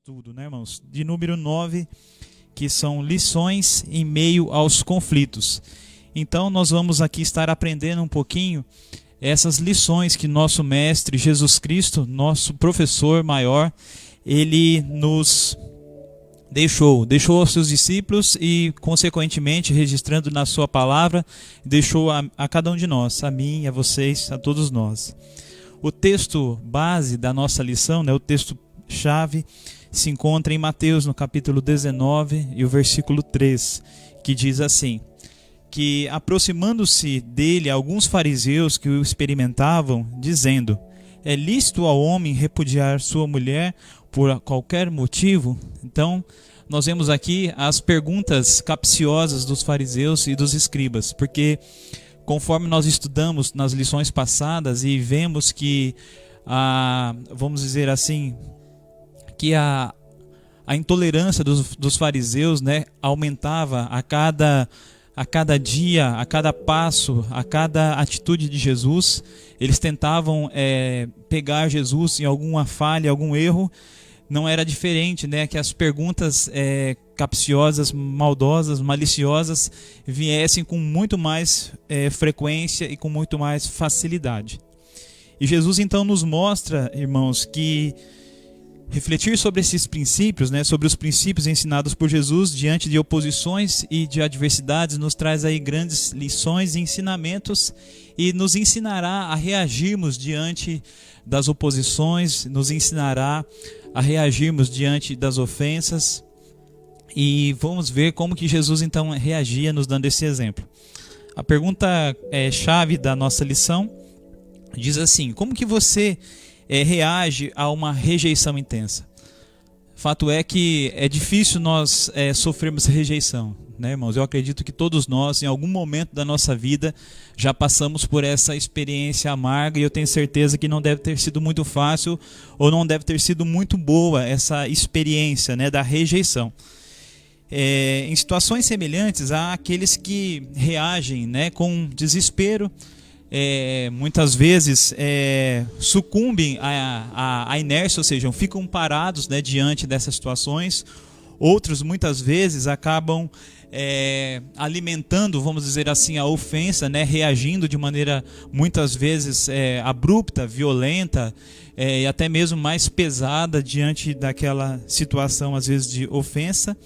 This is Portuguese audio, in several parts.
estudo, né, irmãos? De número 9, que são lições em meio aos conflitos. Então nós vamos aqui estar aprendendo um pouquinho essas lições que nosso mestre Jesus Cristo, nosso professor maior, ele nos deixou aos seus discípulos e, consequentemente, registrando na sua palavra, deixou a cada um de nós, a mim, a vocês, a todos nós. O texto base da nossa lição, né, o texto chave, se encontra em Mateus, no capítulo 19 e o versículo 3, que diz assim: que aproximando-se dele alguns fariseus que o experimentavam, dizendo: é lícito ao homem repudiar sua mulher por qualquer motivo? Então, nós vemos aqui as perguntas capciosas dos fariseus e dos escribas, porque conforme nós estudamos nas lições passadas e vemos que, vamos dizer assim, que a intolerância dos fariseus, né, aumentava a cada dia, a cada passo, a cada atitude de Jesus. Eles tentavam pegar Jesus em alguma falha, algum erro. Não era diferente, né, que as perguntas capciosas, maldosas, maliciosas viessem com muito mais frequência e com muito mais facilidade. E Jesus então nos mostra, irmãos, que refletir sobre esses princípios, né, sobre os princípios ensinados por Jesus diante de oposições e de adversidades, nos traz aí grandes lições e ensinamentos e nos ensinará a reagirmos diante das oposições, nos ensinará a reagirmos diante das ofensas. E vamos ver como que Jesus então reagia, nos dando esse exemplo. A pergunta chave da nossa lição diz assim: como que você reage a uma rejeição intensa? Fato é que é difícil nós sofrermos rejeição, né, irmãos? Eu acredito que todos nós, em algum momento da nossa vida, já passamos por essa experiência amarga, e eu tenho certeza que não deve ter sido muito fácil ou não deve ter sido muito boa essa experiência, né, da rejeição. Em situações semelhantes, há aqueles que reagem, né, com desespero, muitas vezes sucumbem à inércia, ou seja, ficam parados, né, diante dessas situações. Outros muitas vezes acabam alimentando, vamos dizer assim, a ofensa, né, reagindo de maneira muitas vezes abrupta, violenta e até mesmo mais pesada diante daquela situação, às vezes, de ofensa.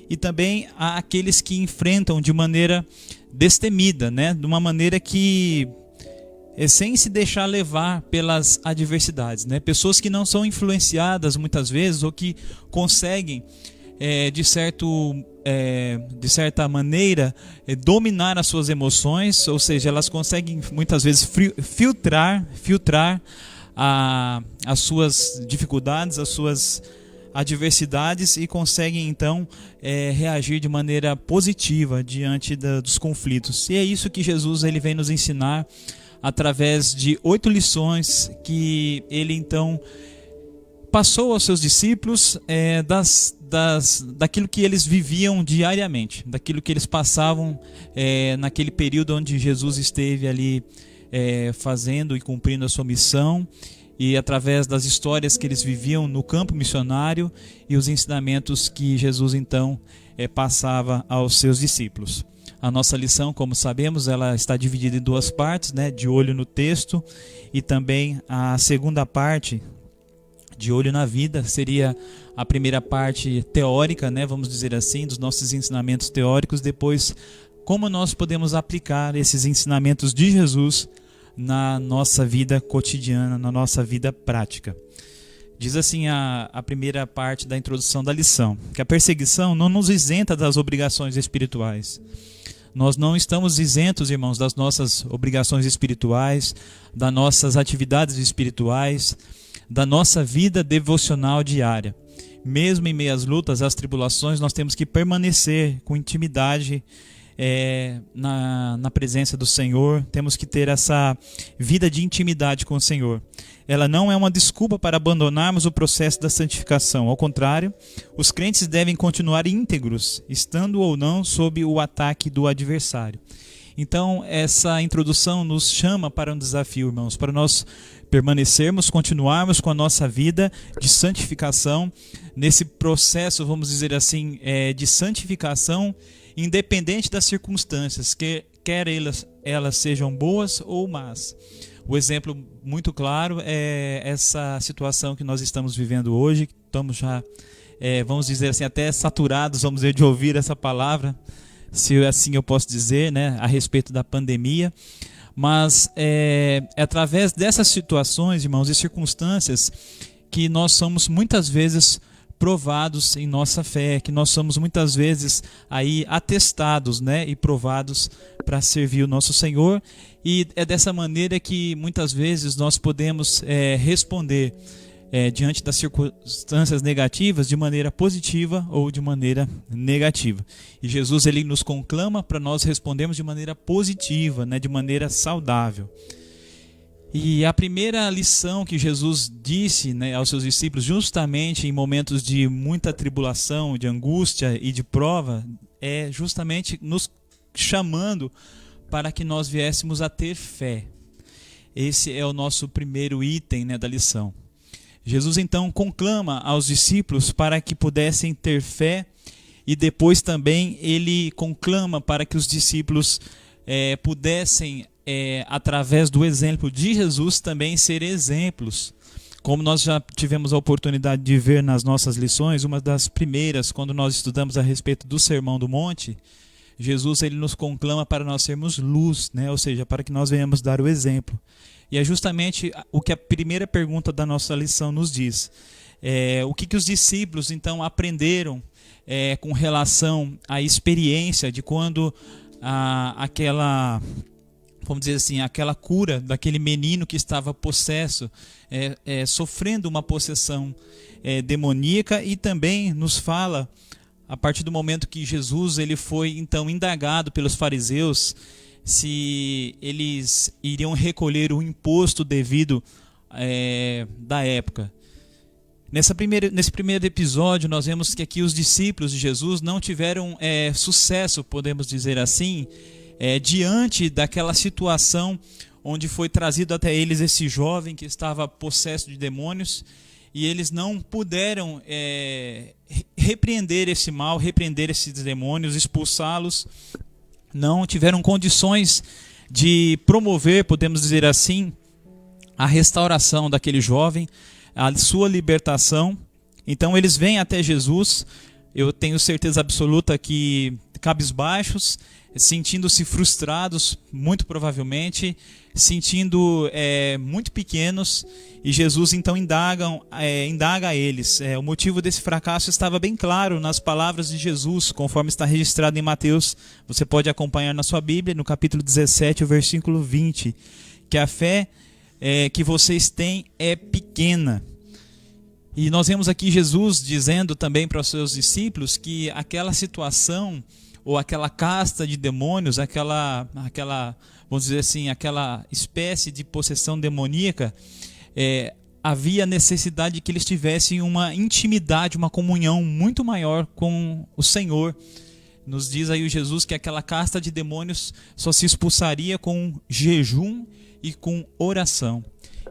E também há aqueles que enfrentam de maneira destemida, né, de uma maneira que sem se deixar levar pelas adversidades, né? Pessoas que não são influenciadas muitas vezes, ou que conseguem de certa maneira dominar as suas emoções, ou seja, elas conseguem muitas vezes filtrar as suas dificuldades, as suas adversidades, e conseguem então reagir de maneira positiva diante dos conflitos. E é isso que Jesus ele vem nos ensinar através de 8 lições que ele então passou aos seus discípulos, daquilo que eles viviam diariamente, daquilo que eles passavam naquele período onde Jesus esteve ali fazendo e cumprindo a sua missão, e através das histórias que eles viviam no campo missionário e os ensinamentos que Jesus então passava aos seus discípulos. A nossa lição, como sabemos, ela está dividida em 2 partes, né, de olho no texto, e também a segunda parte, de olho na vida, seria a primeira parte teórica, né, vamos dizer assim, dos nossos ensinamentos teóricos. Depois, como nós podemos aplicar esses ensinamentos de Jesus na nossa vida cotidiana, na nossa vida prática. Diz assim a primeira parte da introdução da lição, que a perseguição não nos isenta das obrigações espirituais. Nós não estamos isentos, irmãos, das nossas obrigações espirituais, das nossas atividades espirituais, da nossa vida devocional diária. Mesmo em meio às lutas, às tribulações, nós temos que permanecer com intimidade na presença do Senhor. Temos que ter essa vida de intimidade com o Senhor. Ela não é uma desculpa para abandonarmos o processo da santificação. Ao contrário, os crentes devem continuar íntegros, estando ou não sob o ataque do adversário. Então, essa introdução nos chama para um desafio, irmãos, para nós permanecermos, continuarmos com a nossa vida de santificação, nesse processo, vamos dizer assim, de santificação, independente das circunstâncias, quer elas sejam boas ou más. O exemplo muito claro é essa situação que nós estamos vivendo hoje, estamos já, vamos dizer assim, até saturados, vamos dizer, de ouvir essa palavra, se assim eu posso dizer, né, a respeito da pandemia. Mas é através dessas situações, irmãos, e circunstâncias que nós somos muitas vezes provados em nossa fé, que nós somos muitas vezes aí atestados, né, e provados para servir o nosso Senhor. E é dessa maneira que muitas vezes nós podemos responder diante das circunstâncias negativas de maneira positiva ou de maneira negativa. E Jesus, ele nos conclama para nós respondermos de maneira positiva, né, de maneira saudável. E a primeira lição que Jesus disse, né, aos seus discípulos, justamente em momentos de muita tribulação, de angústia e de prova, é justamente nos chamando para que nós viéssemos a ter fé. Esse é o nosso primeiro item, né, da lição. Jesus então conclama aos discípulos para que pudessem ter fé, e depois também ele conclama para que os discípulos pudessem, através do exemplo de Jesus, também ser exemplos. Como nós já tivemos a oportunidade de ver nas nossas lições, uma das primeiras, quando nós estudamos a respeito do Sermão do Monte, Jesus, ele nos conclama para nós sermos luz, né? Ou seja, para que nós venhamos dar o exemplo. E é justamente o que a primeira pergunta da nossa lição nos diz. O que os discípulos então aprenderam com relação à experiência de quando aquela, vamos dizer assim, aquela cura daquele menino que estava possesso, sofrendo uma possessão demoníaca, e também nos fala, a partir do momento que Jesus ele foi então indagado pelos fariseus, se eles iriam recolher o imposto devido da época. Nesse primeiro episódio, nós vemos que aqui os discípulos de Jesus não tiveram sucesso, podemos dizer assim, diante daquela situação onde foi trazido até eles esse jovem que estava possesso de demônios, e eles não puderam repreender esse mal, repreender esses demônios, expulsá-los. Não tiveram condições de promover, podemos dizer assim, a restauração daquele jovem, a sua libertação. Então eles vêm até Jesus, eu tenho certeza absoluta que cabisbaixos, sentindo-se frustrados, muito provavelmente, sentindo muito pequenos, e Jesus então indaga eles. O motivo desse fracasso estava bem claro nas palavras de Jesus, conforme está registrado em Mateus. Você pode acompanhar na sua Bíblia, no capítulo 17, o versículo 20, que a fé que vocês têm é pequena. E nós vemos aqui Jesus dizendo também para os seus discípulos que aquela situação, ou aquela casta de demônios, aquela, vamos dizer assim, aquela espécie de possessão demoníaca, havia necessidade de que eles tivessem uma intimidade, uma comunhão muito maior com o Senhor. Nos diz aí o Jesus que aquela casta de demônios só se expulsaria com jejum e com oração.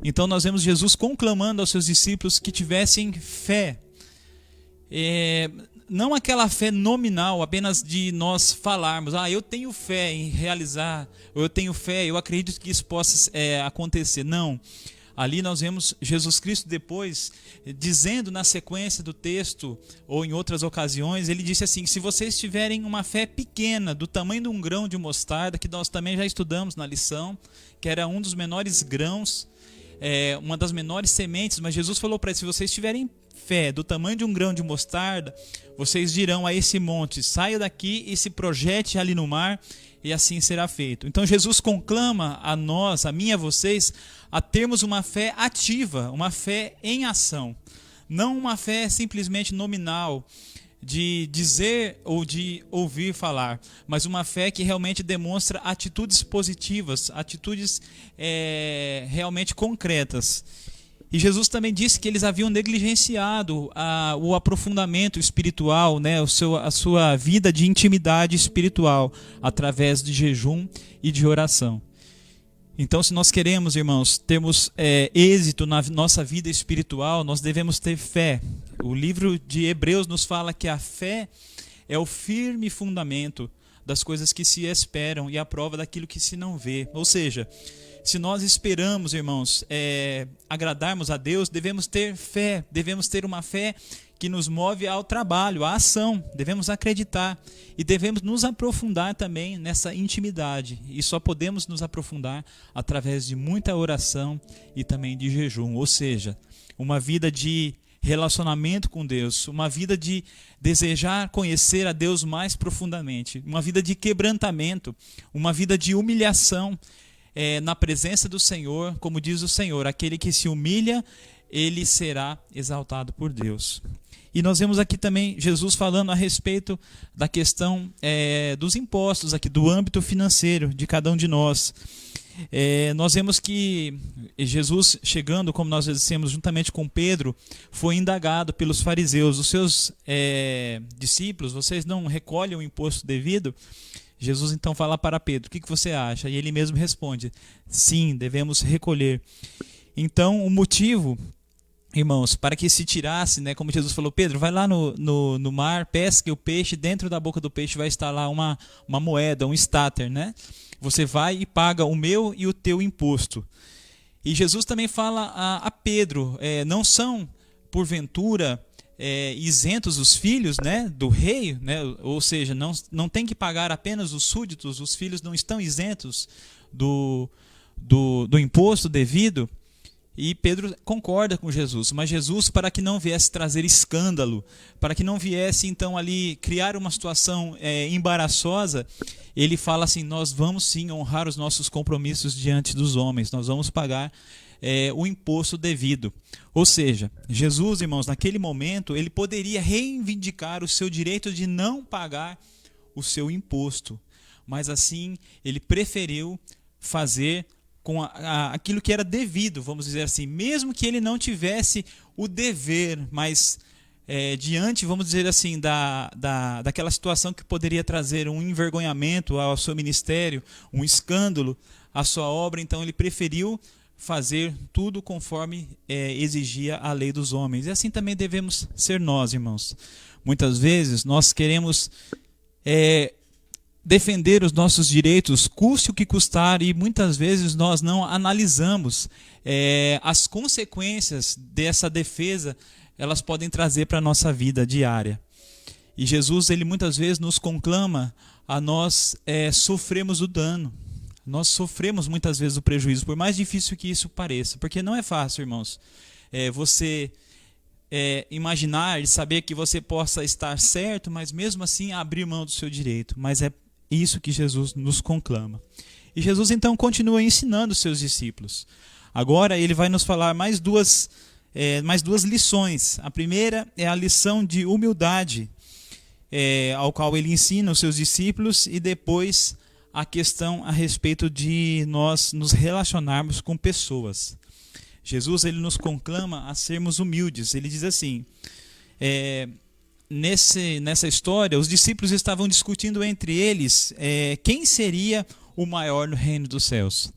Então nós vemos Jesus conclamando aos seus discípulos que tivessem fé. Não aquela fé nominal, apenas de nós falarmos, eu tenho fé em realizar, eu tenho fé, eu acredito que isso possa acontecer. Não. Ali nós vemos Jesus Cristo depois dizendo na sequência do texto, ou em outras ocasiões, ele disse assim: se vocês tiverem uma fé pequena, do tamanho de um grão de mostarda, que nós também já estudamos na lição, que era um dos menores grãos, uma das menores sementes, mas Jesus falou para eles: se vocês tiverem fé do tamanho de um grão de mostarda, vocês dirão a esse monte: saia daqui e se projete ali no mar, e assim será feito. Então Jesus conclama a nós, a mim e a vocês, a termos uma fé ativa, uma fé em ação, não uma fé simplesmente nominal, de dizer ou de ouvir falar, mas uma fé que realmente demonstra atitudes positivas, atitudes realmente concretas. E Jesus também disse que eles haviam negligenciado o aprofundamento espiritual, né, a sua vida de intimidade espiritual, através de jejum e de oração. Então, se nós queremos, irmãos, termos êxito na nossa vida espiritual, nós devemos ter fé. O livro de Hebreus nos fala que a fé é o firme fundamento das coisas que se esperam e a prova daquilo que se não vê. Ou seja, se nós esperamos, irmãos, agradarmos a Deus, devemos ter fé, devemos ter uma fé que nos move ao trabalho, à ação, devemos acreditar e devemos nos aprofundar também nessa intimidade. E só podemos nos aprofundar através de muita oração e também de jejum, ou seja, uma vida de relacionamento com Deus, uma vida de desejar conhecer a Deus mais profundamente, uma vida de quebrantamento, uma vida de humilhação na presença do Senhor, como diz o Senhor, aquele que se humilha, ele será exaltado por Deus. E nós vemos aqui também Jesus falando a respeito da questão dos impostos, aqui do âmbito financeiro de cada um de nós. Nós vemos que Jesus, chegando, como nós dissemos, juntamente com Pedro, foi indagado pelos fariseus. Os seus discípulos, vocês não recolhem o imposto devido? Jesus então fala para Pedro, o que você acha? E ele mesmo responde, sim, devemos recolher. Então, o motivo, irmãos, para que se tirasse, né, como Jesus falou, Pedro, vai lá no mar, pesque o peixe, dentro da boca do peixe vai estar lá uma moeda, um estáter, né? Você vai e paga o meu e o teu imposto. E Jesus também fala a Pedro, não são, porventura, isentos os filhos, né, do rei, né? Ou seja, não tem que pagar apenas os súditos, os filhos não estão isentos do imposto devido. E Pedro concorda com Jesus, mas Jesus, para que não viesse trazer escândalo, para que não viesse então ali criar uma situação embaraçosa, ele fala assim, nós vamos sim honrar os nossos compromissos diante dos homens, nós vamos pagar o imposto devido. Ou seja, Jesus, irmãos, naquele momento, ele poderia reivindicar o seu direito de não pagar o seu imposto, mas assim, ele preferiu fazer com aquilo que era devido, vamos dizer assim, mesmo que ele não tivesse o dever, mas diante, vamos dizer assim, daquela situação que poderia trazer um envergonhamento ao seu ministério, um escândalo à sua obra, então ele preferiu fazer tudo conforme exigia a lei dos homens. E assim também devemos ser nós, irmãos. Muitas vezes nós queremos defender os nossos direitos, custe o que custar, e muitas vezes nós não analisamos as consequências dessa defesa, elas podem trazer para a nossa vida diária. E Jesus, ele muitas vezes nos conclama a nós sofremos o dano, nós sofremos muitas vezes o prejuízo, por mais difícil que isso pareça, porque não é fácil, irmãos, você imaginar e saber que você possa estar certo, mas mesmo assim abrir mão do seu direito, mas é isso que Jesus nos conclama. E Jesus então continua ensinando os seus discípulos. Agora ele vai nos falar mais duas lições. A primeira é a lição de humildade, ao qual ele ensina os seus discípulos, e depois a questão a respeito de nós nos relacionarmos com pessoas. Jesus, ele nos conclama a sermos humildes. Ele diz assim, nessa história, os discípulos estavam discutindo entre eles quem seria o maior no reino dos céus.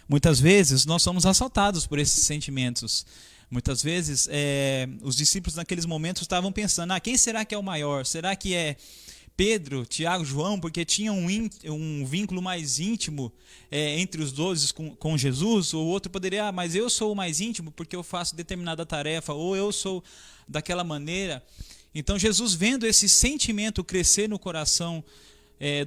Muitas vezes nós somos assaltados por esses sentimentos. Muitas vezes os discípulos naqueles momentos estavam pensando, quem será que é o maior? Será que é Pedro, Tiago, João, porque tinham um vínculo mais íntimo entre os 12 com Jesus? Ou outro poderia, mas eu sou o mais íntimo porque eu faço determinada tarefa, ou eu sou daquela maneira. Então Jesus, vendo esse sentimento crescer no coração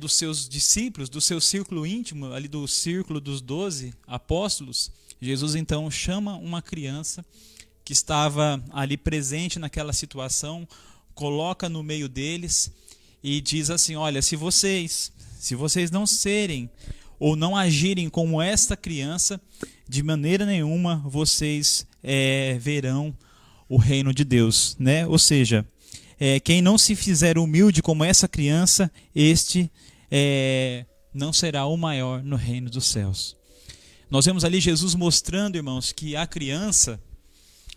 dos seus discípulos, do seu círculo íntimo, ali do círculo dos 12 apóstolos, Jesus então chama uma criança que estava ali presente naquela situação, coloca no meio deles e diz assim, olha, se vocês não serem ou não agirem como esta criança, de maneira nenhuma vocês verão o reino de Deus, né? Ou seja, quem não se fizer humilde como essa criança, este não será o maior no reino dos céus. Nós vemos ali Jesus mostrando, irmãos, que a criança,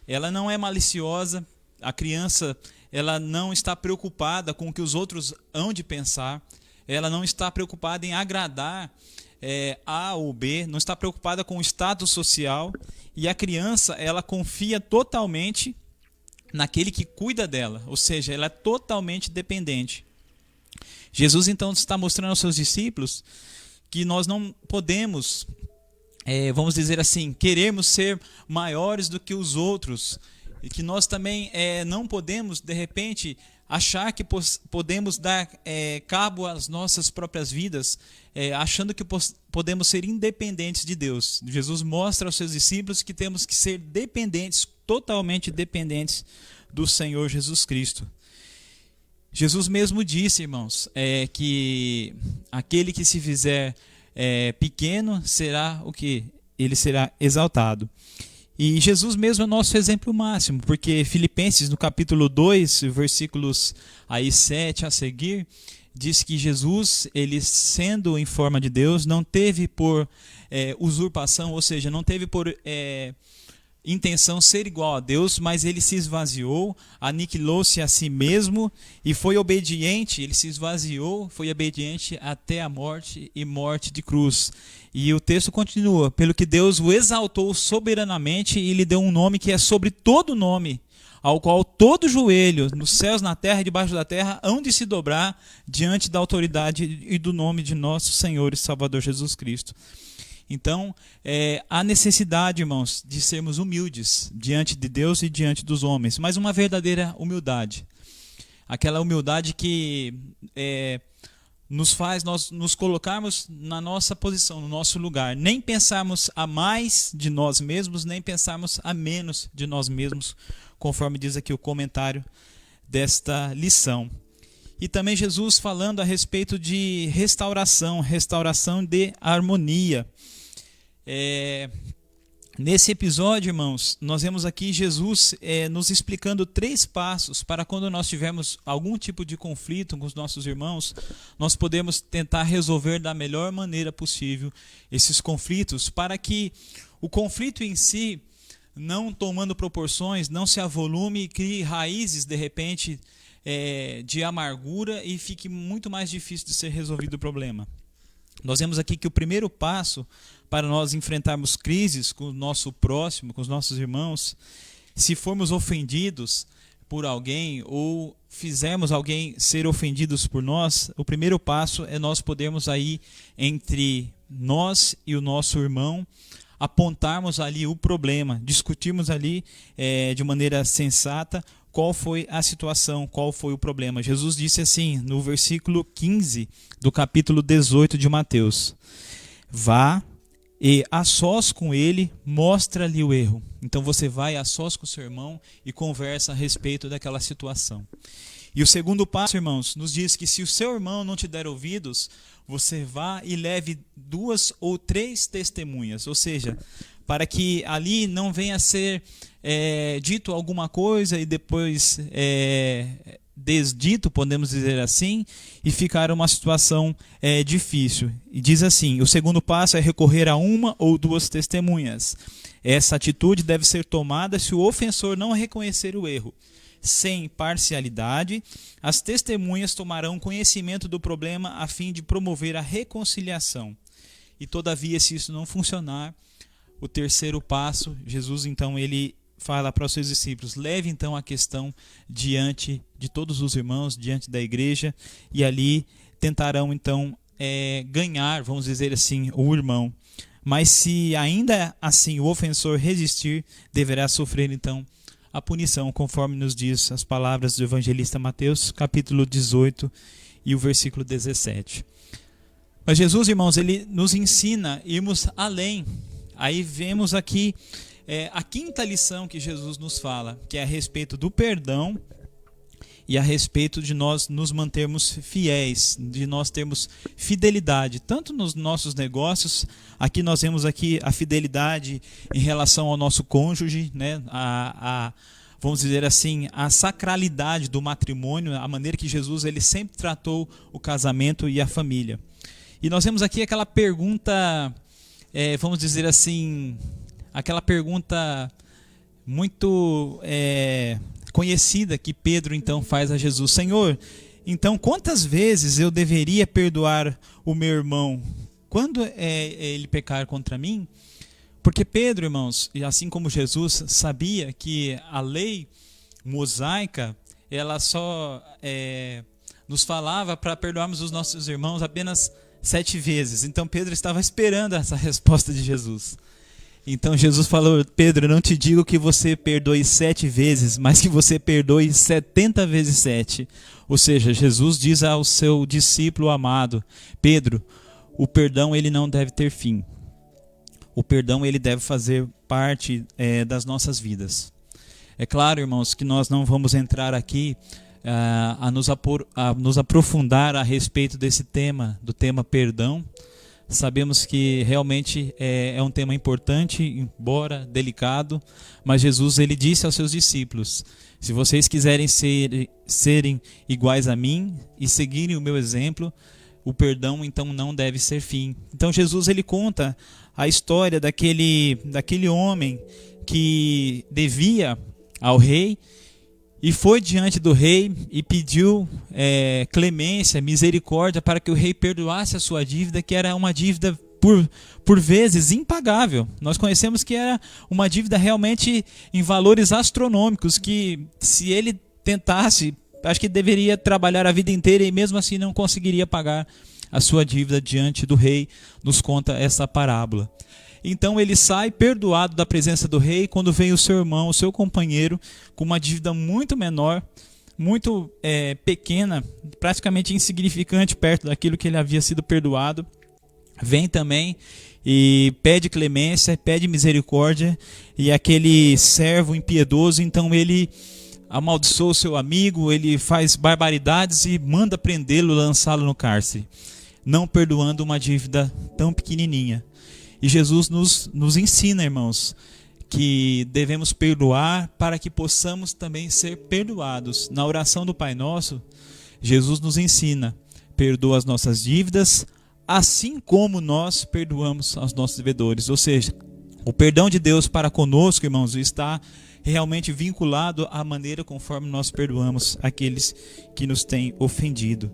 ela não é maliciosa, a criança, ela não está preocupada com o que os outros hão de pensar, ela não está preocupada em agradar A ou B, não está preocupada com o status social, e a criança, ela confia totalmente naquele que cuida dela, ou seja, ela é totalmente dependente. Jesus então está mostrando aos seus discípulos que nós não podemos, vamos dizer assim, queremos ser maiores do que os outros, e que nós também não podemos, de repente, achar que podemos dar cabo às nossas próprias vidas, achando que podemos ser independentes de Deus. Jesus mostra aos seus discípulos que temos que ser dependentes, totalmente dependentes do Senhor Jesus Cristo. Jesus mesmo disse, irmãos, que aquele que se fizer pequeno será o quê? Ele será exaltado. E Jesus mesmo é o nosso exemplo máximo, porque Filipenses, no capítulo 2, versículos 7 a seguir, diz que Jesus, ele sendo em forma de Deus, não teve por usurpação, ou seja, não teve por intenção ser igual a Deus, mas ele se esvaziou, aniquilou-se a si mesmo e foi obediente, ele se esvaziou, foi obediente até a morte e morte de cruz. E o texto continua, pelo que Deus o exaltou soberanamente e lhe deu um nome que é sobre todo nome, ao qual todo joelho, nos céus, na terra e debaixo da terra, hão de se dobrar diante da autoridade e do nome de nosso Senhor e Salvador Jesus Cristo. Então, há necessidade, irmãos, de sermos humildes diante de Deus e diante dos homens, mas uma verdadeira humildade. Aquela humildade que nos faz nós nos colocarmos na nossa posição, no nosso lugar. Nem pensarmos a mais de nós mesmos, nem pensarmos a menos de nós mesmos, conforme diz aqui o comentário desta lição. E também Jesus falando a respeito de restauração de harmonia. Nesse episódio, irmãos, nós vemos aqui Jesus nos explicando 3 passos para quando nós tivermos algum tipo de conflito com os nossos irmãos, nós podemos tentar resolver da melhor maneira possível esses conflitos, para que o conflito em si, não tomando proporções, não se avolume e crie raízes, de repente, de amargura e fique muito mais difícil de ser resolvido o problema. Nós vemos aqui que o primeiro passo para nós enfrentarmos crises com o nosso próximo, com os nossos irmãos, se formos ofendidos por alguém ou fizermos alguém ser ofendidos por nós, o primeiro passo é nós podermos aí entre nós e o nosso irmão apontarmos ali o problema, discutirmos ali de maneira sensata qual foi a situação, qual foi o problema. Jesus disse assim no versículo 15 do capítulo 18 de Mateus: vá e a sós com ele, mostra-lhe o erro. Então você vai a sós com o seu irmão e conversa a respeito daquela situação. E o segundo passo, irmãos, nos diz que se o seu irmão não te der ouvidos, você vá e leve 2 ou 3 testemunhas, ou seja, para que ali não venha a ser dito alguma coisa e depois desdito, podemos dizer assim, e ficar uma situação difícil. E diz assim, o segundo passo é recorrer a 1 ou 2 testemunhas. Essa atitude deve ser tomada se o ofensor não reconhecer o erro. Sem parcialidade, as testemunhas tomarão conhecimento do problema a fim de promover a reconciliação. E todavia, se isso não funcionar, o terceiro passo, Jesus então ele fala para os seus discípulos: leve então a questão diante de todos os irmãos, diante da igreja, e ali tentarão então ganhar, vamos dizer assim, o irmão. Mas se ainda assim o ofensor resistir, deverá sofrer então a punição, conforme nos diz as palavras do evangelista Mateus, capítulo 18 e o versículo 17. Mas Jesus, irmãos, ele nos ensina a irmos além. Aí vemos aqui a quinta lição que Jesus nos fala, que é a respeito do perdão e a respeito de nós nos mantermos fiéis, de nós termos fidelidade, tanto nos nossos negócios. Aqui nós vemos aqui a fidelidade em relação ao nosso cônjuge, né? Vamos dizer assim, a sacralidade do matrimônio, a maneira que Jesus ele sempre tratou o casamento e a família. E nós vemos aqui aquela pergunta vamos dizer assim, aquela pergunta muito conhecida que Pedro então faz a Jesus: Senhor, então quantas vezes eu deveria perdoar o meu irmão quando ele pecar contra mim? Porque Pedro, irmãos, e assim como Jesus, sabia que a lei mosaica, ela só nos falava para perdoarmos os nossos irmãos apenas 7 vezes. Então Pedro estava esperando essa resposta de Jesus. Então Jesus falou: Pedro, eu não te digo que você perdoe 7 vezes, mas que você perdoe 70 vezes 7. Ou seja, Jesus diz ao seu discípulo amado: Pedro, o perdão ele não deve ter fim. O perdão ele deve fazer parte das nossas vidas. É claro, irmãos, que nós não vamos entrar aqui a nos aprofundar a respeito desse tema, do tema perdão. Sabemos que realmente é um tema importante, embora delicado, mas Jesus ele disse aos seus discípulos: se vocês quiserem serem iguais a mim e seguirem o meu exemplo, o perdão então não deve ser fim. Então Jesus ele conta a história daquele homem que devia ao rei e foi diante do rei e pediu clemência, misericórdia para que o rei perdoasse a sua dívida, que era uma dívida por vezes impagável. Nós conhecemos que era uma dívida realmente em valores astronômicos, que se ele tentasse, acho que deveria trabalhar a vida inteira e mesmo assim não conseguiria pagar a sua dívida diante do rei. Nos conta essa parábola. Então ele sai perdoado da presença do rei quando vem o seu irmão, o seu companheiro, com uma dívida muito menor, muito pequena, praticamente insignificante perto daquilo que ele havia sido perdoado. Vem também e pede clemência, pede misericórdia, e aquele servo impiedoso, então ele amaldiçoa o seu amigo, ele faz barbaridades e manda prendê-lo, lançá-lo no cárcere, não perdoando uma dívida tão pequenininha. E Jesus nos ensina, irmãos, que devemos perdoar para que possamos também ser perdoados. Na oração do Pai Nosso, Jesus nos ensina: perdoa as nossas dívidas, assim como nós perdoamos aos nossos devedores. Ou seja, o perdão de Deus para conosco, irmãos, está realmente vinculado à maneira conforme nós perdoamos aqueles que nos têm ofendido.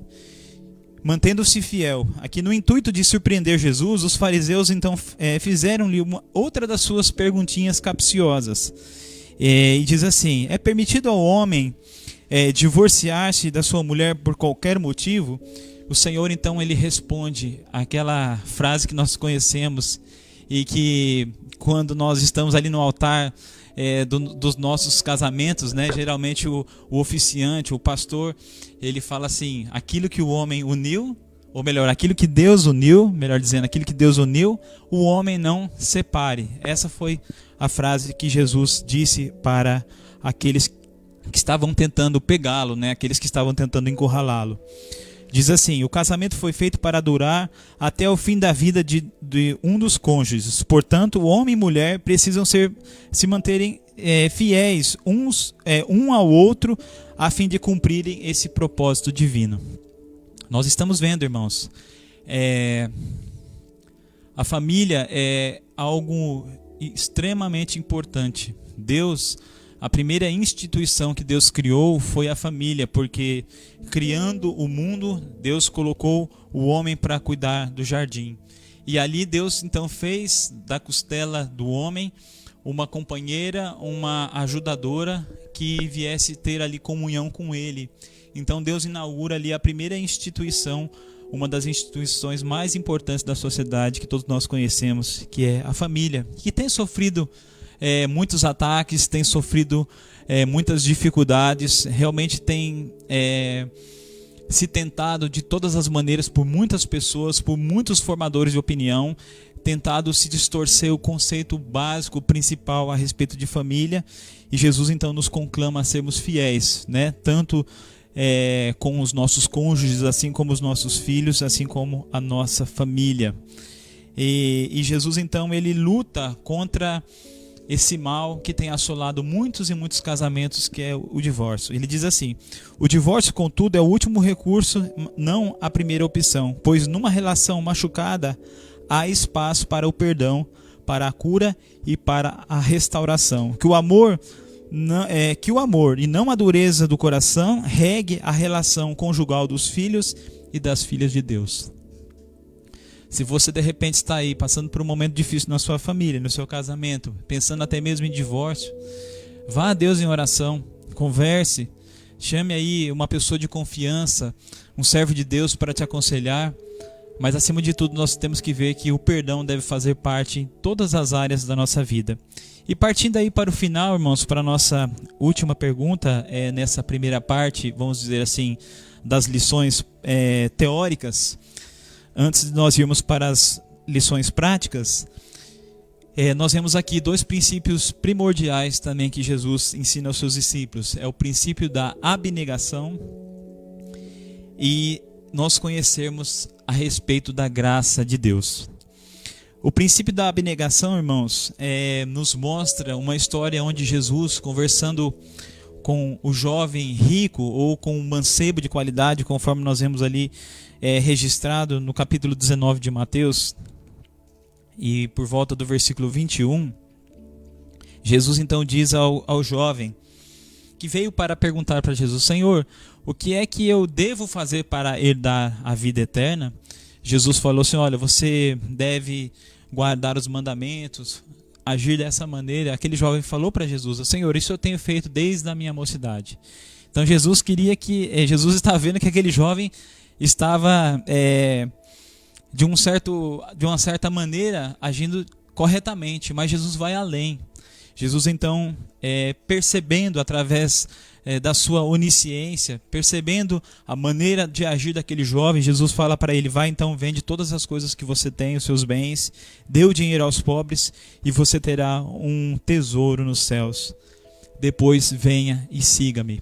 Mantendo-se fiel, aqui no intuito de surpreender Jesus, os fariseus então fizeram-lhe outra das suas perguntinhas capciosas. E diz assim: é permitido ao homem divorciar-se da sua mulher por qualquer motivo? O Senhor então ele responde aquela frase que nós conhecemos e que quando nós estamos ali no altar dos nossos casamentos, né, geralmente o oficiante, o pastor, ele fala assim: aquilo que o homem uniu, ou melhor, aquilo que Deus uniu, melhor dizendo, aquilo que Deus uniu, o homem não separe. Essa foi a frase que Jesus disse para aqueles que estavam tentando pegá-lo, né, aqueles que estavam tentando encurralá-lo. Diz assim: o casamento foi feito para durar até o fim da vida de um dos cônjuges. Portanto, o homem e mulher precisam se manterem fiéis um ao outro, a fim de cumprirem esse propósito divino. Nós estamos vendo, irmãos, a família é algo extremamente importante. A primeira instituição que Deus criou foi a família, porque criando o mundo, Deus colocou o homem para cuidar do jardim. E ali Deus então fez da costela do homem uma companheira, uma ajudadora que viesse ter ali comunhão com ele. Então Deus inaugura ali a primeira instituição, uma das instituições mais importantes da sociedade que todos nós conhecemos, que é a família, que tem sofrido muitos ataques, tem sofrido muitas dificuldades, realmente tem se tentado de todas as maneiras por muitas pessoas, por muitos formadores de opinião, tentado se distorcer o conceito básico, principal a respeito de família. E Jesus então nos conclama a sermos fiéis, né? Tanto com os nossos cônjuges, assim como os nossos filhos, assim como a nossa família. E Jesus então ele luta contra esse mal que tem assolado muitos e muitos casamentos, que é o divórcio. Ele diz assim: o divórcio, contudo, é o último recurso, não a primeira opção, pois numa relação machucada, há espaço para o perdão, para a cura e para a restauração. Que o amor e não a dureza do coração regue a relação conjugal dos filhos e das filhas de Deus. Se você de repente está aí passando por um momento difícil na sua família, no seu casamento, pensando até mesmo em divórcio, vá a Deus em oração, converse, chame aí uma pessoa de confiança, um servo de Deus para te aconselhar. Mas acima de tudo nós temos que ver que o perdão deve fazer parte em todas as áreas da nossa vida. E partindo aí para o final, irmãos, para a nossa última pergunta, nessa primeira parte, vamos dizer assim, das lições teóricas, antes de nós irmos para as lições práticas, nós vemos aqui dois princípios primordiais também que Jesus ensina aos seus discípulos. É o princípio da abnegação e nós conhecermos a respeito da graça de Deus. O princípio da abnegação, irmãos, nos mostra uma história onde Jesus, conversando com o jovem rico ou com um mancebo de qualidade, conforme nós vemos ali registrado no capítulo 19 de Mateus, e por volta do versículo 21, Jesus então diz ao jovem que veio para perguntar para Jesus: Senhor, o que é que eu devo fazer para herdar a vida eterna? Jesus falou assim: olha, você deve guardar os mandamentos, agir dessa maneira. Aquele jovem falou para Jesus: Senhor, isso eu tenho feito desde a minha mocidade. Então Jesus estava vendo que aquele jovem estava de uma certa maneira agindo corretamente, mas Jesus vai além. Jesus então, percebendo através da sua onisciência, percebendo a maneira de agir daquele jovem, Jesus fala para ele: vai então, vende todas as coisas que você tem, os seus bens, dê o dinheiro aos pobres e você terá um tesouro nos céus. Depois venha e siga-me.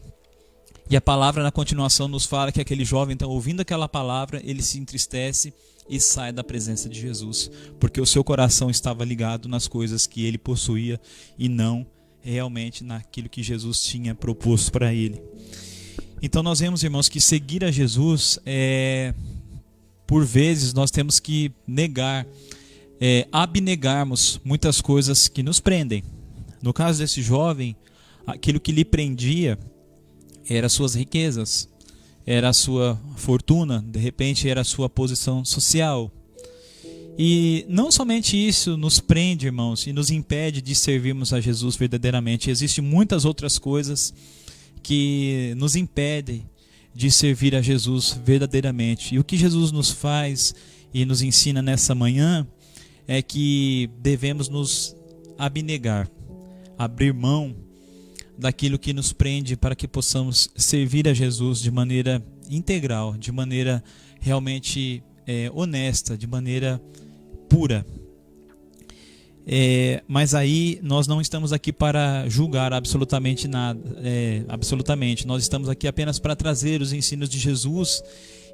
E a palavra na continuação nos fala que aquele jovem, então, ouvindo aquela palavra, ele se entristece e sai da presença de Jesus, porque o seu coração estava ligado nas coisas que ele possuía e não realmente naquilo que Jesus tinha proposto para ele. Então nós vemos, irmãos, que seguir a Jesus, por vezes nós temos que abnegarmos muitas coisas que nos prendem. No caso desse jovem, aquilo que lhe prendia era suas riquezas, era a sua fortuna, de repente era a sua posição social. E não somente isso nos prende, irmãos, e nos impede de servirmos a Jesus verdadeiramente. Existem muitas outras coisas que nos impedem de servir a Jesus verdadeiramente. E o que Jesus nos faz e nos ensina nessa manhã é que devemos nos abnegar, abrir mão daquilo que nos prende para que possamos servir a Jesus de maneira integral, de maneira realmente honesta, de maneira pura. Mas aí nós não estamos aqui para julgar absolutamente nada, absolutamente. Nós estamos aqui apenas para trazer os ensinos de Jesus,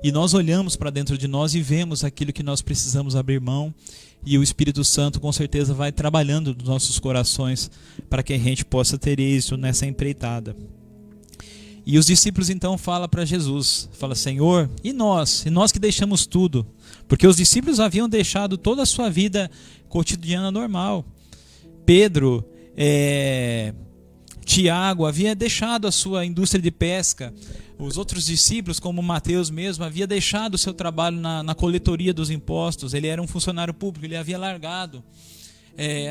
e nós olhamos para dentro de nós e vemos aquilo que nós precisamos abrir mão, e o Espírito Santo com certeza vai trabalhando nos nossos corações para que a gente possa ter êxito nessa empreitada. E os discípulos então falam para Jesus, fala: Senhor, e nós que deixamos tudo? Porque os discípulos haviam deixado toda a sua vida cotidiana normal. Pedro, Tiago havia deixado a sua indústria de pesca. Os outros discípulos, como Mateus mesmo, havia deixado o seu trabalho na coletoria dos impostos. Ele era um funcionário público, ele havia largado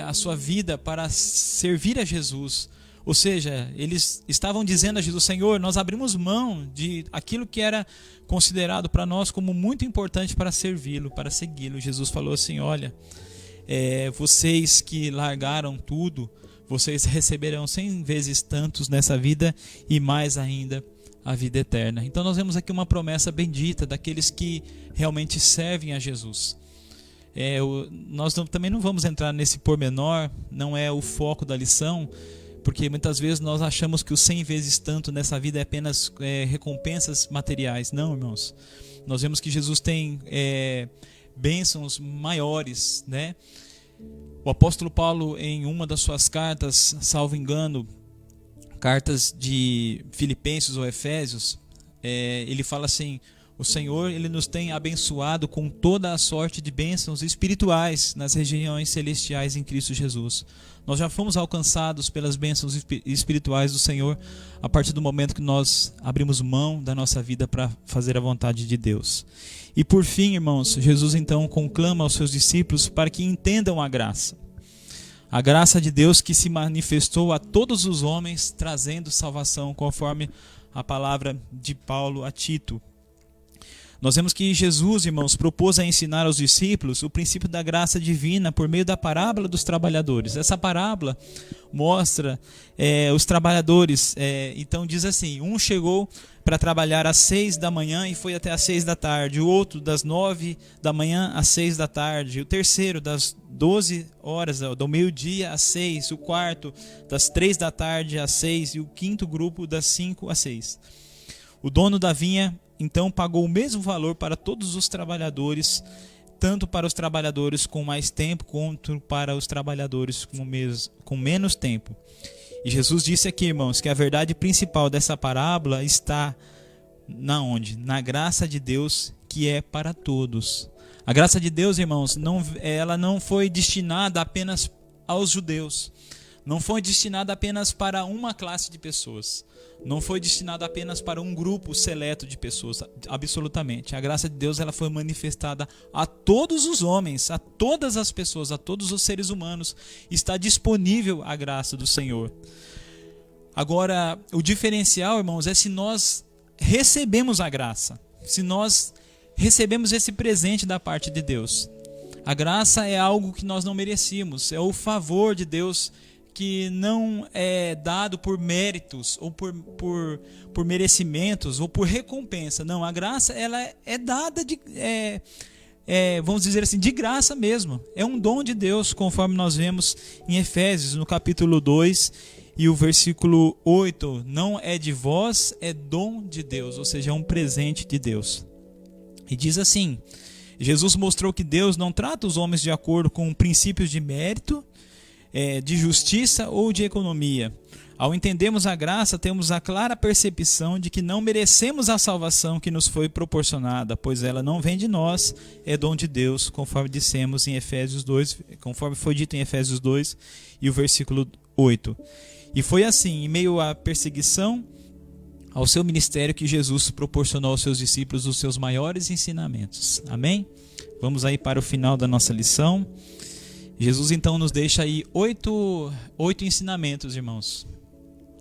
a sua vida para servir a Jesus. Ou seja, eles estavam dizendo a Jesus: Senhor, nós abrimos mão de aquilo que era considerado para nós como muito importante para servi-lo, para segui-lo. Jesus falou assim: olha, vocês que largaram tudo, vocês receberão 100 vezes tantos nessa vida e mais ainda a vida eterna. Então nós vemos aqui uma promessa bendita daqueles que realmente servem a Jesus. Nós também não vamos entrar nesse pormenor, não é o foco da lição, porque muitas vezes nós achamos que o 100 vezes tanto nessa vida é apenas recompensas materiais. Não, irmãos. Nós vemos que Jesus tem bênçãos maiores, né? O apóstolo Paulo, em uma das suas cartas, salvo engano, cartas de Filipenses ou Efésios, ele fala assim: O Senhor, Ele nos tem abençoado com toda a sorte de bênçãos espirituais nas regiões celestiais em Cristo Jesus. Nós já fomos alcançados pelas bênçãos espirituais do Senhor a partir do momento que nós abrimos mão da nossa vida para fazer a vontade de Deus. E por fim, irmãos, Jesus então conclama aos seus discípulos para que entendam a graça. A graça de Deus que se manifestou a todos os homens, trazendo salvação, conforme a palavra de Paulo a Tito. Nós vemos que Jesus, irmãos, propôs a ensinar aos discípulos o princípio da graça divina por meio da parábola dos trabalhadores. Essa parábola mostra os trabalhadores. Então diz assim: um chegou para trabalhar às 6 da manhã e foi até às 6 da tarde. O outro das 9 da manhã às 6 da tarde. O terceiro das 12 horas, do meio-dia às 6. O quarto das 3 da tarde às 6. E o quinto grupo das 5 às 6. O dono da vinha então pagou o mesmo valor para todos os trabalhadores, tanto para os trabalhadores com mais tempo quanto para os trabalhadores com menos tempo. E Jesus disse aqui, irmãos, que a verdade principal dessa parábola está onde? Na graça de Deus, que é para todos. A graça de Deus, irmãos, ela não foi destinada apenas aos judeus. Não foi destinada apenas para uma classe de pessoas. Não foi destinada apenas para um grupo seleto de pessoas, absolutamente. A graça de Deus ela foi manifestada a todos os homens, a todas as pessoas, a todos os seres humanos. Está disponível a graça do Senhor. Agora, o diferencial, irmãos, é se nós recebemos a graça, se nós recebemos esse presente da parte de Deus. A graça é algo que nós não merecíamos, é o favor de Deus que não é dado por méritos ou por merecimentos ou por recompensa. Não, a graça ela é dada vamos dizer assim, de graça mesmo. É um dom de Deus, conforme nós vemos em Efésios, no capítulo 2 e o versículo 8. Não é de vós, é dom de Deus, ou seja, é um presente de Deus. E diz assim: Jesus mostrou que Deus não trata os homens de acordo com princípios de mérito, de justiça ou de economia. Ao entendermos a graça, temos a clara percepção de que não merecemos a salvação que nos foi proporcionada, pois ela não vem de nós, é dom de Deus, conforme dissemos em Efésios 2, conforme foi dito em Efésios 2 e o versículo 8. E foi assim, em meio à perseguição ao seu ministério, que Jesus proporcionou aos seus discípulos os seus maiores ensinamentos. Amém? Vamos aí para o final da nossa lição. Jesus então nos deixa aí oito ensinamentos, irmãos.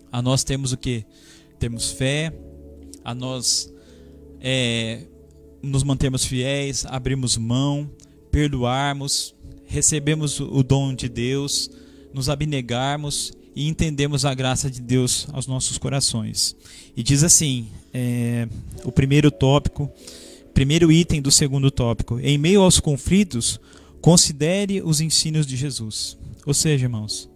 A nós temos o quê? Temos fé, a nós nos mantermos fiéis, abrirmos mão, perdoarmos, recebemos o dom de Deus, nos abnegarmos e entendemos a graça de Deus aos nossos corações. E diz assim, o primeiro item do segundo tópico: em meio aos conflitos, considere os ensinos de Jesus. Ou seja, irmãos,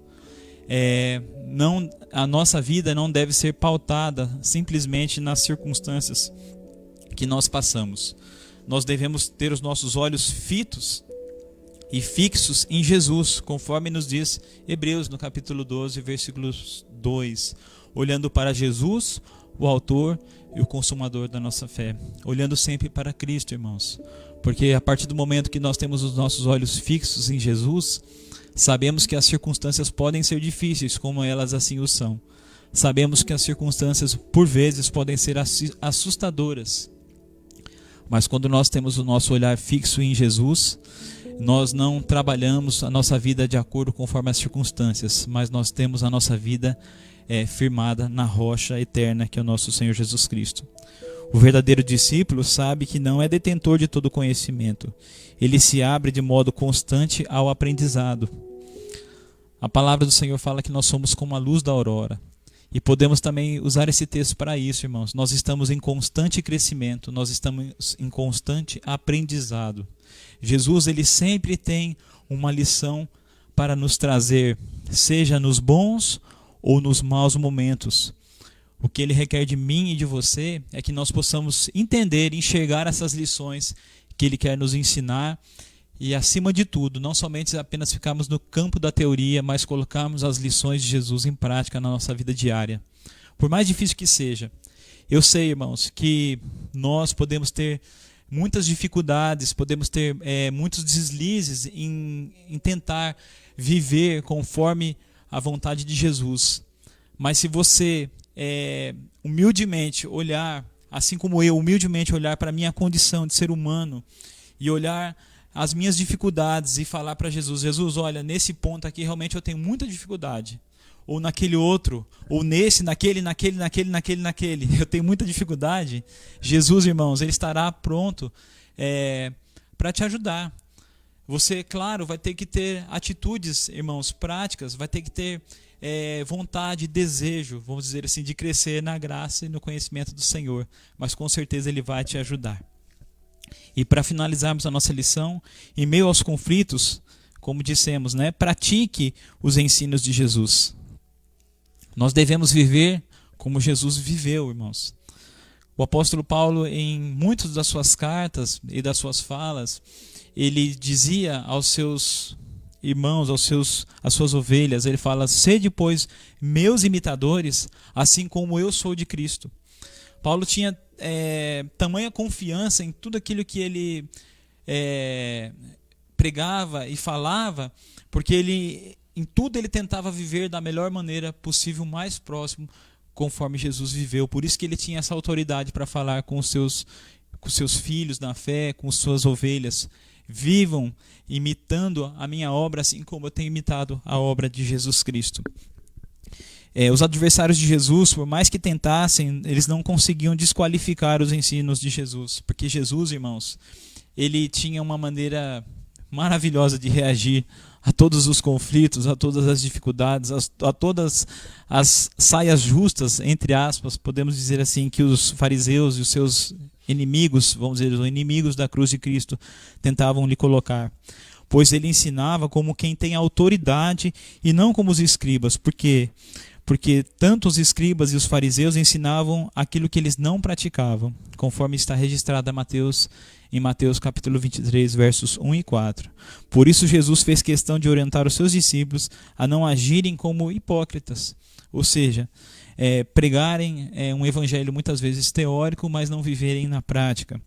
a nossa vida não deve ser pautada simplesmente nas circunstâncias que nós passamos. Nós devemos ter os nossos olhos fitos e fixos em Jesus, conforme nos diz Hebreus no capítulo 12, versículo 2. Olhando para Jesus, o autor e o consumador da nossa fé. Olhando sempre para Cristo, irmãos. Porque a partir do momento que nós temos os nossos olhos fixos em Jesus, sabemos que as circunstâncias podem ser difíceis, como elas assim o são. Sabemos que as circunstâncias, por vezes, podem ser assustadoras. Mas quando nós temos o nosso olhar fixo em Jesus, nós não trabalhamos a nossa vida de acordo conforme as circunstâncias, mas nós temos a nossa vida firmada na rocha eterna, que é o nosso Senhor Jesus Cristo. O verdadeiro discípulo sabe que não é detentor de todo conhecimento. Ele se abre de modo constante ao aprendizado. A palavra do Senhor fala que nós somos como a luz da aurora. E podemos também usar esse texto para isso, irmãos. Nós estamos em constante crescimento, nós estamos em constante aprendizado. Jesus, ele sempre tem uma lição para nos trazer, seja nos bons ou nos maus momentos. O que ele requer de mim e de você é que nós possamos entender e enxergar essas lições que ele quer nos ensinar e, acima de tudo, não somente apenas ficarmos no campo da teoria, mas colocarmos as lições de Jesus em prática na nossa vida diária. Por mais difícil que seja, Eu sei, irmãos, que nós podemos ter muitas dificuldades, podemos ter muitos deslizes em tentar viver conforme a vontade de Jesus. Mas se você humildemente olhar, assim como eu humildemente olhar para a minha condição de ser humano e olhar as minhas dificuldades e falar para Jesus: Jesus, olha, nesse ponto aqui realmente eu tenho muita dificuldade. Ou naquele outro, ou nesse, naquele, eu tenho muita dificuldade. Jesus, irmãos, Ele estará pronto para te ajudar. Você, claro, vai ter que ter atitudes, irmãos, práticas, vai ter que ter vontade, desejo, vamos dizer assim, de crescer na graça e no conhecimento do Senhor. Mas com certeza Ele vai te ajudar. E para finalizarmos a nossa lição, em meio aos conflitos, como dissemos, pratique os ensinos de Jesus. Nós devemos viver como Jesus viveu, irmãos. O apóstolo Paulo, em muitas das suas cartas e das suas falas, ele dizia aos seus irmãos, às suas ovelhas, ele fala: sede, pois, meus imitadores, assim como eu sou de Cristo. Paulo tinha tamanha confiança em tudo aquilo que ele pregava e falava, porque em tudo ele tentava viver da melhor maneira possível, mais próximo, conforme Jesus viveu. Por isso que ele tinha essa autoridade para falar com os seus filhos na fé, com suas ovelhas: vivam imitando a minha obra, assim como eu tenho imitado a obra de Jesus Cristo. Os adversários de Jesus, por mais que tentassem, eles não conseguiam desqualificar os ensinos de Jesus, porque Jesus, irmãos, ele tinha uma maneira maravilhosa de reagir a todos os conflitos, a todas as dificuldades, a todas as saias justas, entre aspas, podemos dizer assim, que os fariseus e os seus inimigos, vamos dizer, os inimigos da cruz de Cristo, tentavam lhe colocar. Pois ele ensinava como quem tem autoridade e não como os escribas. Por quê? Porque tanto os escribas e os fariseus ensinavam aquilo que eles não praticavam, conforme está registrado em Mateus capítulo 23, versos 1 e 4. Por isso Jesus fez questão de orientar os seus discípulos a não agirem como hipócritas, ou seja, pregarem um evangelho muitas vezes teórico, mas não viverem na prática.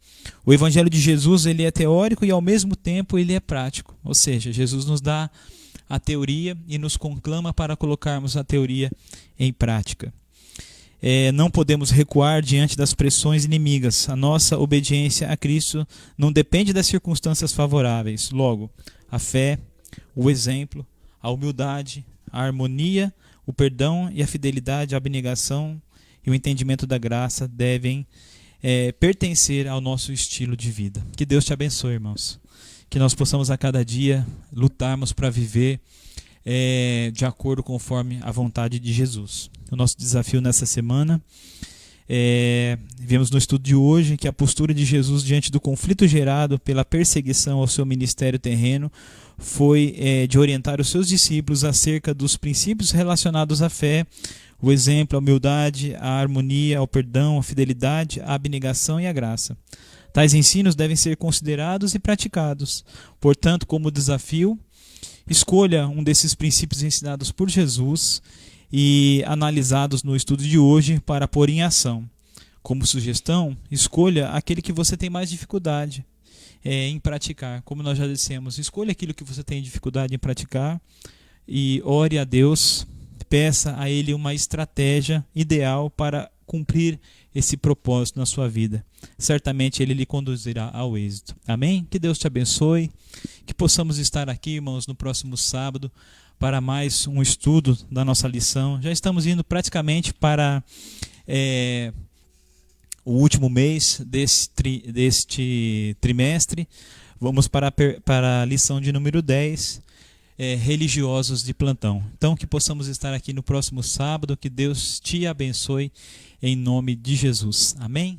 O evangelho de Jesus, ele é teórico e ao mesmo tempo ele é prático, ou seja, Jesus nos dá a teoria e nos conclama para colocarmos a teoria em prática. Não podemos recuar diante das pressões inimigas. A nossa obediência a Cristo não depende das circunstâncias favoráveis. Logo, a fé, o exemplo, a humildade, a harmonia, o perdão e a fidelidade, a abnegação e o entendimento da graça devem pertencer ao nosso estilo de vida. Que Deus te abençoe, irmãos. Que nós possamos a cada dia lutarmos para viver de acordo conforme a vontade de Jesus. O nosso desafio nessa semana, vemos no estudo de hoje que a postura de Jesus diante do conflito gerado pela perseguição ao seu ministério terreno foi de orientar os seus discípulos acerca dos princípios relacionados à fé, o exemplo, a humildade, a harmonia, o perdão, a fidelidade, a abnegação e a graça. Tais ensinos devem ser considerados e praticados. Portanto, como desafio, escolha um desses princípios ensinados por Jesus e analisados no estudo de hoje para pôr em ação. Como sugestão, escolha aquele que você tem mais dificuldade em praticar. Como nós já dissemos, escolha aquilo que você tem dificuldade em praticar e ore a Deus, peça a Ele uma estratégia ideal para cumprir esse propósito na sua vida. Certamente Ele lhe conduzirá ao êxito. Amém? Que Deus te abençoe, que possamos estar aqui, irmãos, no próximo sábado para mais um estudo da nossa lição. Já estamos indo praticamente para o último mês deste trimestre. Vamos para a lição de número 10, religiosos de plantão. Então, que possamos estar aqui no próximo sábado, que Deus te abençoe em nome de Jesus. Amém?